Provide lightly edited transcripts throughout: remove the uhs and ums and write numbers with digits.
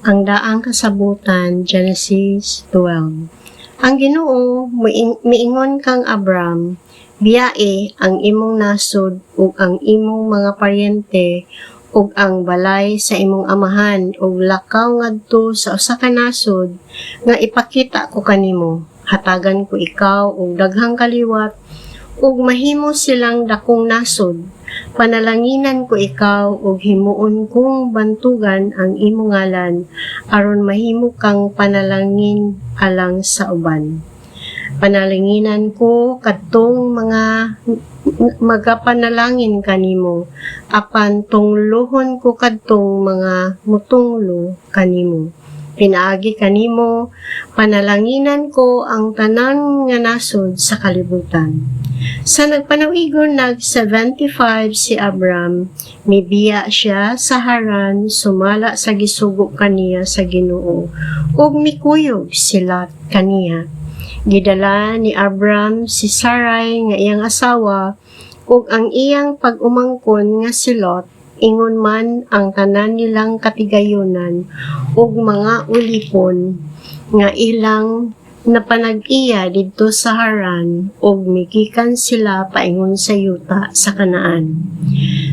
Ang daang kasabutan, Genesis 12. Ang Ginoo miingon kang Abram, biyae ang imong nasod ug ang imong mga paryente ug ang balay sa imong amahan ug lakaw ngadto sa usa ka nasod nga ipakita ko kanimo. Hatagan ko ikaw og daghang kaliwat ug mahimo silang dakong nasod. Panalanginan ko ikaw ug himuon kong bantugan ang imong ngalan aron mahimo kang panalangin alang sa uban. Panalanginan ko kadtong mga magapanalangin kanimo apan tunglohon ko kadtong mga mutunglo kanimo. Pinaagi kanimo, panalanginan ko ang tanan nga nasod sa kalibutan. Sa nagpanawigon nag-75 si Abram, mibiya siya sa Haran, sumala sa gisugo kaniya sa Ginoo, ug mikuyog si Lot kaniya. Gidala ni Abram si Sarai nga iyang asawa, ug ang iyang pag-umangkon nga si Lot, ingon man ang tanan nilang katigayunan ug mga ulipon nga ilang napanag-iya didto sa Haran ug migikan sila paingon sa yuta sa Kanaan.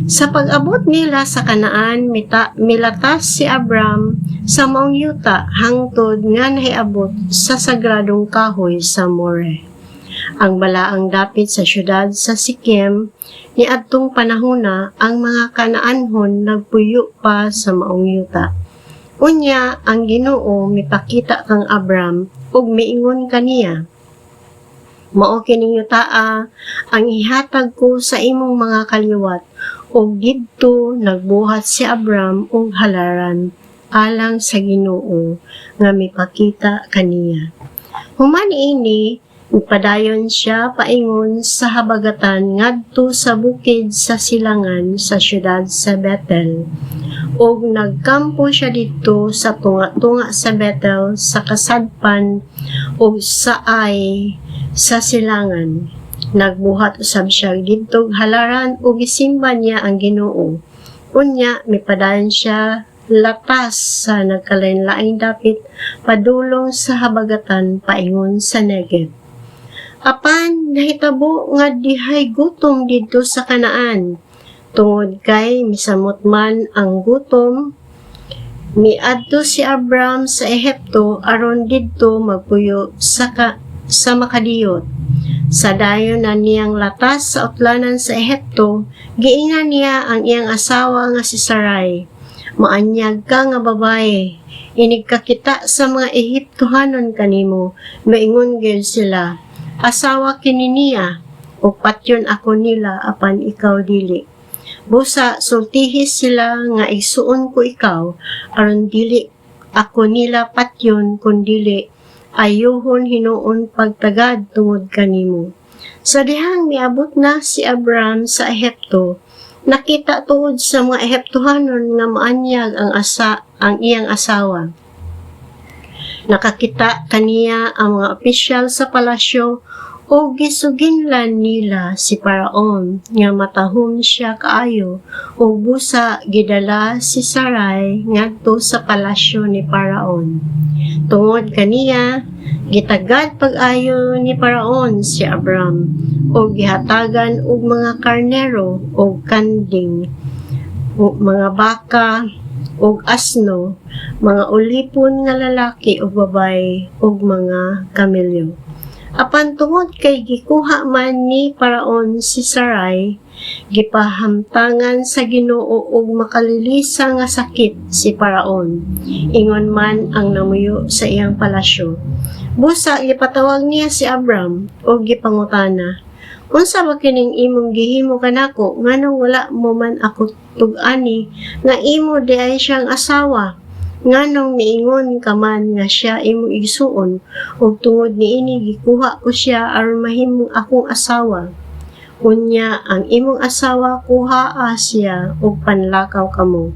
Sa pag-abot nila sa Kanaan, milatas si Abram sa maong yuta hangtod nga nahiabot sa sagradong kahoy sa More. Ang balaang dapit sa syudad sa Sikem, niadtong panahona ang mga Kanaanhon nagpuyo pa sa maong yuta. Unya ang Ginoo mipakita kang Abram ug miingon kaniya, mao kining yutaa ang ihatag ko sa imong mga kaliwat, ug didto nagbuhat si Abram og halaran alang sa Ginoo nga mipakita kaniya. Human ini padayon siya paingon sa habagatan ngadto sa bukid sa silangan sa syudad sa Bethel. Og nagkampo siya dito sa tunga-tunga sa Bethel sa kasadpan og sa Ai sa silangan. Nagbuhat usab siya dito halaran og gisimba niya ang Ginoo. Unya mipadayon siya latas sa nagkalain-laing dapit padulong sa habagatan paingon sa Negev. Apan nahitabo nga dihay gutom didto sa Kanaan. Tungod kay misamot man ang gutom, miadto si Abram sa Ehipto aron didto magpuyo sa makadiyot. Sa dayon na niyang latas sa utlanan sa Ehipto, giingan niya ang iyang asawa nga si Sarai. Maanyag ka nga babae, inig kakita sa mga Ehiptohanon kanimo, maingon gyud sila. Asawa kini niya, o patyon ako nila apan ikaw dili. Busa, sultihis sila nga isuon ko ikaw, aron dili ako nila patyon kun dili ayuhon hinuon pagtagad tungod kanimo. Sa dihang miabot na si Abram sa Ehipto, nakita tuod sa mga Ehiptohanon nga maanyag ang iyang asawa. Nakakita kaniya ang mga opisyal sa palasyo o gisuginlan nila si Paraon nga matahom siya kaayo o busa gidala si Sarai ngadto sa palasyo ni Paraon. Tungod kaniya, gitagad pag-ayo ni Paraon si Abram o gihatagan og mga karnero o kanding, o mga baka og asno, mga ulipon nga lalaki o babae ug mga kamelyo. Apan tungod kay gikuha man ni Paraon si Sarai, gipahamtangan sa Ginoo og makalilisa nga sakit si Paraon. Ingon man ang namuyo sa iyang palasyo. Busa gipatawag niya si Abram og gipangutana, unsa ba kining imong gihimo kanako nganong wala mo man ako tug-ani nga imo di ay siyang asawa? Nganong miingon ka man nga siya imong igsuon ug tungod niini gikuha ko siya aron mahimong akong asawa? Unya ang imong asawa kuhaa siya ug panlakaw kamo.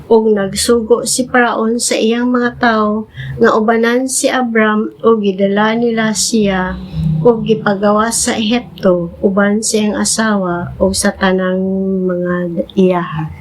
Ug nagsugo si Paraon sa iyang mga tawo nga ubanan si Abram ug gidala nila siya ug gipagawa sa Ehipto uban sa iyang asawa ug sa tanang mga iyaha.